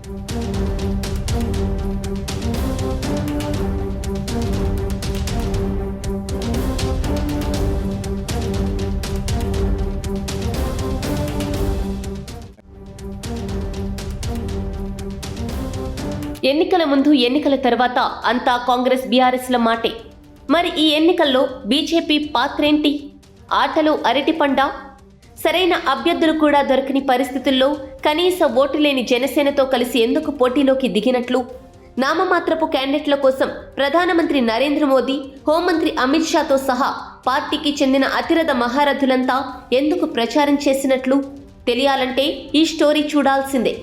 ఎన్నికల ముందు ఎన్నికల తర్వాత అంతా కాంగ్రెస్ బీఆర్ఎస్ల మాటే. మరి ఈ ఎన్నికల్లో బీజేపీ పాత్రేంటి? ఆటలో అరటిపండ? సరైన అభ్యర్థులు కూడా దొరకని పరిస్థితుల్లో కనీస ఓటు లేని జనసేనతో కలిసి ఎందుకు పోటీలోకి దిగినట్లు? నామమాత్రపు క్యాండిడేట్ల కోసం ప్రధానమంత్రి నరేంద్ర మోదీ, హోంమంత్రి అమిత్ షాతో సహా పార్టీకి చెందిన అతిరథ మహారథులంతా ఎందుకు ప్రచారం చేసినట్లు? తెలియాలంటే ఈ స్టోరీ చూడాల్సిందే.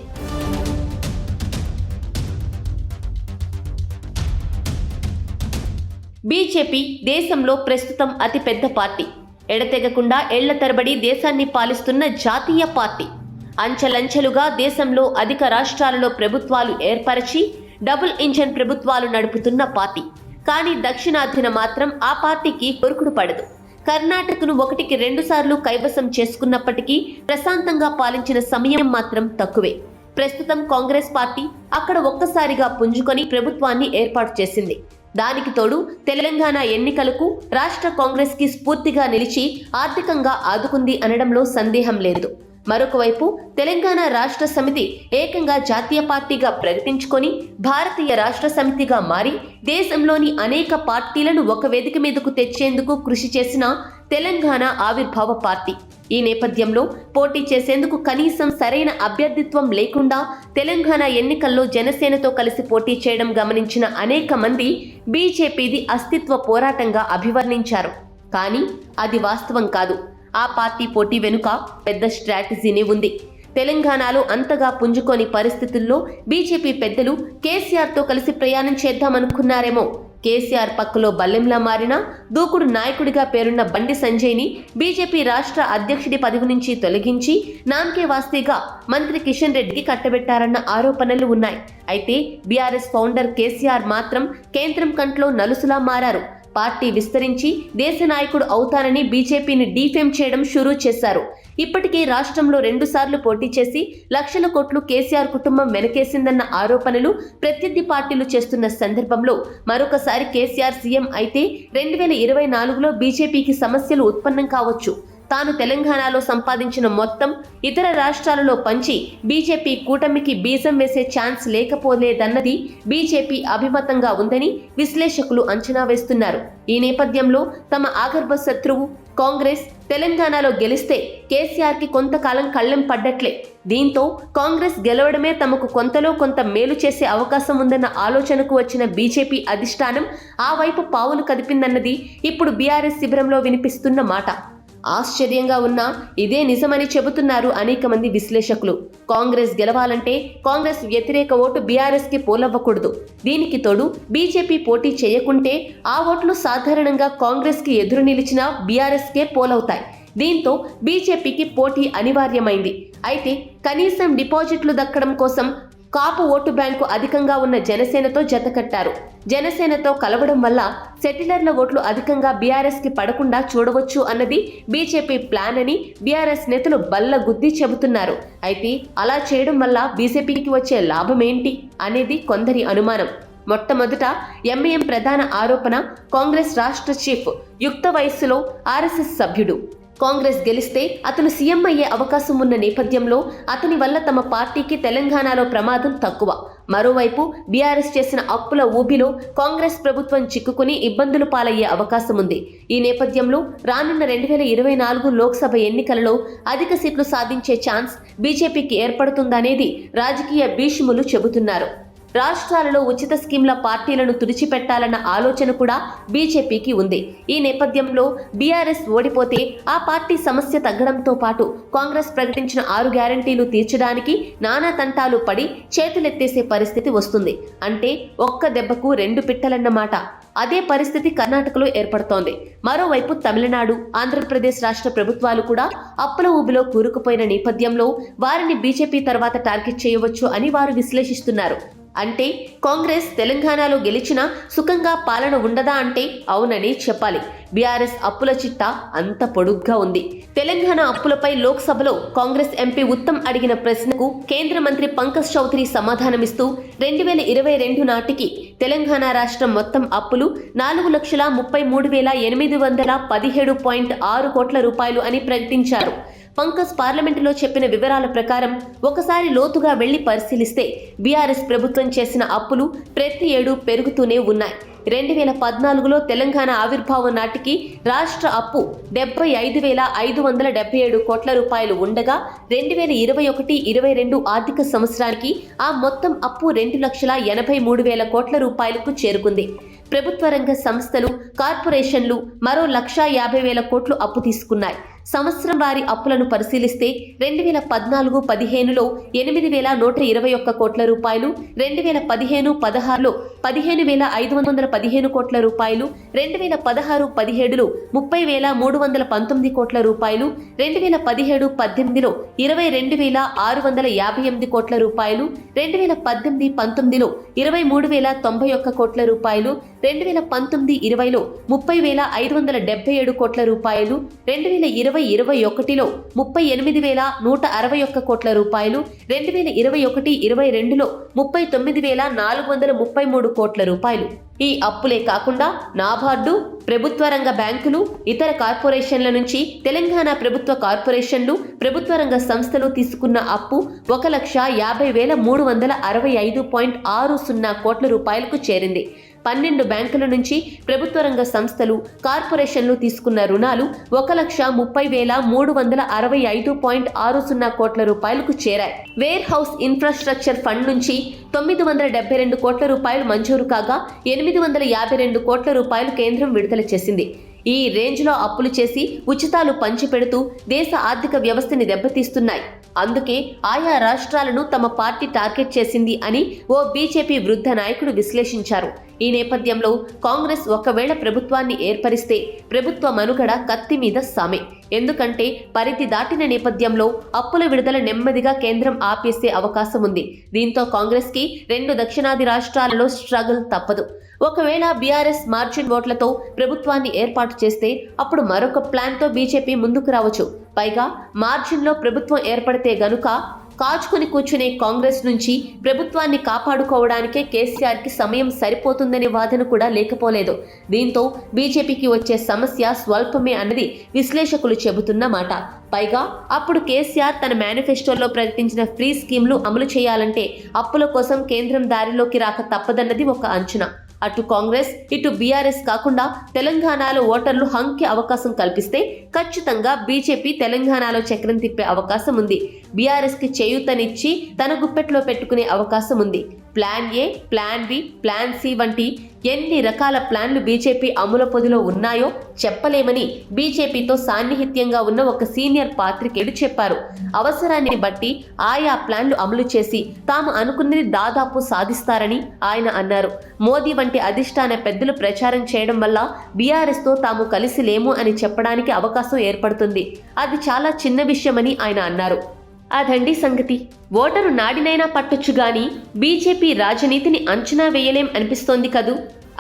బీజేపీ దేశంలో ప్రస్తుతం అతిపెద్ద పార్టీ. ఎడతెగకుండా ఏళ్ల తరబడి దేశాన్ని పాలిస్తున్న జాతీయ పార్టీ. అంచెలంచెలుగా దేశంలో అధిక రాష్ట్రాలలో ప్రభుత్వాలు ఏర్పరిచి డబుల్ ఇంజన్ ప్రభుత్వాలు నడుపుతున్న పార్టీ. కానీ దక్షిణాదిన మాత్రం ఆ పార్టీకి కొరుకుడు పడదు. కర్ణాటకను 1కి 2 సార్లు కైవసం చేసుకున్నప్పటికీ ప్రశాంతంగా పాలించిన సమయం మాత్రం తక్కువే. ప్రస్తుతం కాంగ్రెస్ పార్టీ అక్కడ ఒక్కసారిగా పుంజుకొని ప్రభుత్వాన్ని ఏర్పాటు చేసింది. దానికి తోడు తెలంగాణ ఎన్నికలకు రాష్ట్ర కాంగ్రెస్కి స్ఫూర్తిగా నిలిచి ఆర్థికంగా ఆదుకుంది అనడంలో సందేహం లేదు. మరొక వైపు తెలంగాణ రాష్ట్ర సమితి ఏకంగా జాతీయ పార్టీగా ప్రకటించుకొని భారతీయ రాష్ట్ర సమితిగా మారి దేశంలోని అనేక పార్టీలను ఒక వేదిక మీదకు తెచ్చేందుకు కృషి చేసిన తెలంగాణ ఆవిర్భావ పార్టీ. ఈ నేపథ్యంలో పోటీ చేసేందుకు కనీసం సరైన అభ్యర్థిత్వం లేకుండా తెలంగాణ ఎన్నికల్లో జనసేనతో కలిసి పోటీ చేయడం గమనించిన అనేక మంది బీజేపీది అస్తిత్వ పోరాటంగా అభివర్ణించారు. కానీ అది వాస్తవం కాదు. ఆ పార్టీ పోటీ వెనుక పెద్ద స్ట్రాటజీనే ఉంది. తెలంగాణలో అంతగా పుంజుకోని పరిస్థితుల్లో బీజేపీ పెద్దలు కేసీఆర్తో కలిసి ప్రయాణం చేద్దామనుకున్నారేమో. కేసీఆర్ పక్కలో బల్లెంలా మారిన దూకుడు నాయకుడిగా పేరున్న బండి సంజయ్ని బీజేపీ రాష్ట్ర అధ్యక్షుడి పదవి నుంచి తొలగించి నామకే వాస్తేగా మంత్రి కిషన్ రెడ్డికి కట్టబెట్టారన్న ఆరోపణలు ఉన్నాయి. అయితే బీఆర్ఎస్ ఫౌండర్ కేసీఆర్ మాత్రం కేంద్రం కంట్లో నలుసులా మారారు. పార్టీ విస్తరించి దేశ నాయకుడు అవుతానని బీజేపీని డీఫేమ్ చేయడం షురూ చేశారు. ఇప్పటికే రాష్ట్రంలో 2 సార్లు పోటీ చేసి లక్షల కోట్లు కేసీఆర్ కుటుంబం వెనకేసిందన్న ఆరోపణలు ప్రత్యర్థి పార్టీలు చేస్తున్న సందర్భంలో మరొకసారి కేసీఆర్ సీఎం అయితే 2024లో బీజేపీకి సమస్యలు ఉత్పన్నం కావచ్చు. తాను తెలంగాణలో సంపాదించిన మొత్తం ఇతర రాష్ట్రాలలో పంచి బీజేపీ కూటమికి బీజం వేసే ఛాన్స్ లేకపోలేదన్నది బీజేపీ అభిమతంగా ఉందని విశ్లేషకులు అంచనా వేస్తున్నారు. ఈ నేపథ్యంలో తమ ఆగర్భ శత్రువు కాంగ్రెస్ తెలంగాణలో గెలిస్తే కేసీఆర్కి కొంతకాలం కళ్ళెం పడ్డట్లే. దీంతో కాంగ్రెస్ గెలవడమే తమకు కొంతలో కొంత మేలు చేసే అవకాశం ఉందన్న ఆలోచనకు వచ్చిన బీజేపీ అధిష్టానం ఆ వైపు పావులు కదిపిందన్నది ఇప్పుడు బీఆర్ఎస్ శిబిరంలో వినిపిస్తున్న మాట. ఆశ్చర్యంగా ఉన్నా ఇదే నిజమని చెబుతున్నారు అనేక మంది విశ్లేషకులు. కాంగ్రెస్ గెలవాలంటే కాంగ్రెస్ వ్యతిరేక ఓటు బీఆర్ఎస్కి పోలవ్వకూడదు. దీనికి తోడు బీజేపీ పోటీ చేయకుంటే ఆ ఓట్లు సాధారణంగా కాంగ్రెస్కి ఎదురు నిలిచిన బీఆర్ఎస్కే పోలవుతాయి. దీంతో బీజేపీకి పోటీ అనివార్యమైంది. అయితే కనీసం డిపాజిట్లు దక్కడం కోసం కాపు ఓటు బ్యాంకు అధికంగా ఉన్న జనసేనతో జతకట్టారు. జనసేనతో కలవడం వల్ల సెటిలర్ల ఓట్లు అధికంగా బీఆర్ఎస్కి పడకుండా చూడవచ్చు అన్నది బీజేపీ ప్లాన్ అని బీఆర్ఎస్ నేతలు బల్ల గుద్ది చెబుతున్నారు. అయితే అలా చేయడం వల్ల బీజేపీకి వచ్చే లాభం ఏంటి అనేది కొందరి అనుమానం. మొట్టమొదట ఎంఐఎం ప్రధాన ఆరోపణ కాంగ్రెస్ రాష్ట్ర చీఫ్ యుక్త వయస్సులో ఆర్ఎస్ఎస్ సభ్యుడు. కాంగ్రెస్ గెలిస్తే అతను సీఎం అయ్యే అవకాశం ఉన్న నేపథ్యంలో అతని వల్ల తమ పార్టీకి తెలంగాణలో ప్రమాదం తక్కువ. మరోవైపు బీఆర్ఎస్ చేసిన అప్పుల ఊబిలో కాంగ్రెస్ ప్రభుత్వం చిక్కుకుని ఇబ్బందులు పాలయ్యే అవకాశం ఉంది. ఈ నేపథ్యంలో రానున్న 2024 లోక్సభ ఎన్నికలలో అధిక సీట్లు సాధించే ఛాన్స్ బీజేపీకి ఏర్పడుతుందనేది రాజకీయ భీష్ములు చెబుతున్నారు. రాష్ట్రాలలో ఉచిత స్కీమ్ల పార్టీలను తుడిచిపెట్టాలన్న ఆలోచన కూడా బీజేపీకి ఉంది. ఈ నేపథ్యంలో బీఆర్ఎస్ ఓడిపోతే ఆ పార్టీ సమస్య తగ్గడంతో పాటు కాంగ్రెస్ ప్రకటించిన 6 గ్యారంటీలు తీర్చడానికి నానా తంటాలు పడి చేతులెత్తేసే పరిస్థితి వస్తుంది. అంటే ఒక్క దెబ్బకు 2 పిట్టలన్నమాట. అదే పరిస్థితి కర్ణాటకలో ఏర్పడుతోంది. మరోవైపు తమిళనాడు, ఆంధ్రప్రదేశ్ రాష్ట్ర ప్రభుత్వాలు కూడా అప్పుల ఊబిలో కూరుకుపోయిన నేపథ్యంలో వారిని బీజేపీ తర్వాత టార్గెట్ చేయవచ్చు అని వారు విశ్లేషిస్తున్నారు. అంటే కాంగ్రెస్ తెలంగాణలో గెలిచినా సుఖంగా పాలన ఉండదా అంటే అవునని చెప్పాలి. బీఆర్ఎస్ అప్పుల చిట్టా అంత పొడుగ్గా ఉంది. తెలంగాణ అప్పులపై లోక్సభలో కాంగ్రెస్ ఎంపీ ఉత్తమ్ అడిగిన ప్రశ్నకు కేంద్ర మంత్రి పంకజ్ చౌదరి సమాధానమిస్తూ 2022 నాటికి తెలంగాణ రాష్ట్రం మొత్తం అప్పులు 4,33,817.6 కోట్ల రూపాయలు అని ప్రకటించారు. పంకజ్ పార్లమెంటులో చెప్పిన వివరాల ప్రకారం ఒకసారి లోతుగా వెళ్లి పరిశీలిస్తే బీఆర్ఎస్ ప్రభుత్వం చేసిన అప్పులు ప్రతి ఏడు పెరుగుతూనే ఉన్నాయి. 2014లో తెలంగాణ ఆవిర్భావం నాటికి రాష్ట్ర అప్పు 75,577 కోట్ల రూపాయలు ఉండగా 2021-22 ఆర్థిక సంవత్సరానికి ఆ మొత్తం అప్పు 2,83,000 కోట్ల రూపాయలకు చేరుకుంది. ప్రభుత్వ రంగ సంస్థలు, కార్పొరేషన్లు మరో 1,50,000 కోట్లు అప్పు తీసుకున్నాయి. సంవత్సరం వారి అప్పులను పరిశీలిస్తే 2014-15లో 8,121 కోట్ల రూపాయలు, 2015-16లో 15,515 కోట్ల రూపాయలు, 2016-17లో 30,319 కోట్ల రూపాయలు, 2017-18లో 22,658 కోట్ల రూపాయలు, 2018-19లో 23,091 కోట్ల రూపాయలు, 2019-20లో 30,577 కోట్ల రూపాయలు, 2020-21లో 38,161 కోట్ల రూపాయలు, 2021-22లో 39,433 కోట్ల రూపాయలు. ఈ అప్పులే కాకుండా నాబార్డు, ప్రభుత్వ రంగ బ్యాంకులు, ఇతర కార్పొరేషన్ల నుంచి తెలంగాణ ప్రభుత్వ కార్పొరేషన్లు, ప్రభుత్వ రంగ సంస్థలు తీసుకున్న అప్పు 1,50,365.60 కోట్ల రూపాయలకు చేరింది. 12 బ్యాంకుల నుంచి ప్రభుత్వ రంగ సంస్థలు, కార్పొరేషన్లు తీసుకున్న రుణాలు 1,30,365.60 కోట్ల రూపాయలకు చేరాయి. వేర్ హౌస్ ఇన్ఫ్రాస్ట్రక్చర్ ఫండ్ నుంచి 972 కోట్ల రూపాయలు మంజూరు కాగా 852 కోట్ల రూపాయలు కేంద్రం విడుదల చేసింది. ఈ రేంజ్లో అప్పులు చేసి ఉచితాలు పంచిపెడుతూ దేశ ఆర్థిక వ్యవస్థని దెబ్బతీస్తున్నాయి. అందుకే ఆయా రాష్ట్రాలను తమ పార్టీ టార్గెట్ చేసింది అని ఓ బీజేపీ వృద్ధ నాయకుడు విశ్లేషించారు. ఈ నేపథ్యంలో కాంగ్రెస్ ఒకవేళ ప్రభుత్వాన్ని ఏర్పరిస్తే ప్రభుత్వ మనుగడ కత్తి మీద సామే. ఎందుకంటే పరిధి దాటిన నేపథ్యంలో అప్పుల విడుదల నెమ్మదిగా కేంద్రం ఆపేసే అవకాశం ఉంది. దీంతో కాంగ్రెస్ కి 2 దక్షిణాది రాష్ట్రాలలో స్ట్రగుల్ తప్పదు. ఒకవేళ బీఆర్ఎస్ మార్జిన్ ఓట్లతో ప్రభుత్వాన్ని ఏర్పాటు చేస్తే అప్పుడు మరొక ప్లాన్తో బీజేపీ ముందుకు రావచ్చు. పైగా మార్జిన్లో ప్రభుత్వం ఏర్పడితే గనుక కాచుకుని కూర్చునే కాంగ్రెస్ నుంచి ప్రభుత్వాన్ని కాపాడుకోవడానికే కేసీఆర్కి సమయం సరిపోతుందనే వాదన కూడా లేకపోలేదు. దీంతో బీజేపీకి వచ్చే సమస్య స్వల్పమే అన్నది విశ్లేషకులు చెబుతున్న మాట. పైగా అప్పుడు కేసీఆర్ తన మేనిఫెస్టోలో ప్రకటించిన ఫ్రీ స్కీమ్లు అమలు చేయాలంటే అప్పుల కోసం కేంద్రం దారిలోకి రాక తప్పదన్నది ఒక అంచనా. అటు కాంగ్రెస్, ఇటు బీఆర్ఎస్ కాకుండా తెలంగాణలో ఓటర్లు హంకి అవకాశం కల్పిస్తే ఖచ్చితంగా బీజేపీ తెలంగాణలో చక్రం తిప్పే అవకాశం ఉంది. బీఆర్ఎస్ కి చేయూతనిచ్చి తన గుప్పెట్లో పెట్టుకునే అవకాశం ఉంది. Plan A, plan B, plan C వంటి ఎన్ని రకాల ప్లాన్లు బీజేపీ అమలు పొదిలో ఉన్నాయో చెప్పలేమని బీజేపీతో సాన్నిహిత్యంగా ఉన్న ఒక సీనియర్ పాత్రికేయుడు చెప్పారు. అవసరాన్ని బట్టి ఆయా ప్లాన్లు అమలు చేసి తాము అనుకున్నది దాదాపు సాధిస్తారని ఆయన అన్నారు. మోదీ వంటి అధిష్టాన పెద్దలు ప్రచారం చేయడం వల్ల బీఆర్ఎస్తో తాము కలిసి లేము అని చెప్పడానికి అవకాశం ఏర్పడుతుంది. అది చాలా చిన్న విషయమని ఆయన అన్నారు. అదండి సంగతి. ఓటరు నాడినైనా పట్టొచ్చు గాని బీజేపీ రాజనీతిని అంచనా వేయలేం అనిపిస్తోంది కదూ.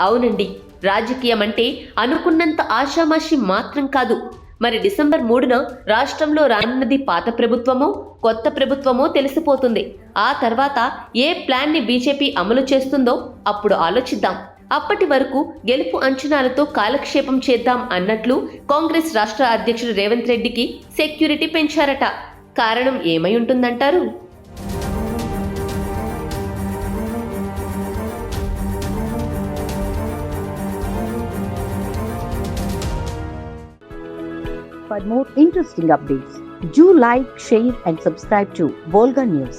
అవునండి, రాజకీయం అంటే అనుకున్నంత ఆషామాషి మాత్రం కాదు. మరి డిసెంబర్ 3న రాష్ట్రంలో రానున్నది పాత ప్రభుత్వమో కొత్త ప్రభుత్వమో తెలిసిపోతుంది. ఆ తర్వాత ఏ ప్లాన్ని బీజేపీ అమలు చేస్తుందో అప్పుడు ఆలోచిద్దాం. అప్పటి వరకు గెలుపు అంచనాలతో కాలక్షేపం చేద్దాం అన్నట్లు కాంగ్రెస్ రాష్ట్ర అధ్యక్షుడు రేవంత్ రెడ్డికి సెక్యూరిటీ పెంచారట. కారణం ఏమై ఉంటుందంటారు? For more interesting updates, do like, share and subscribe to Volga News.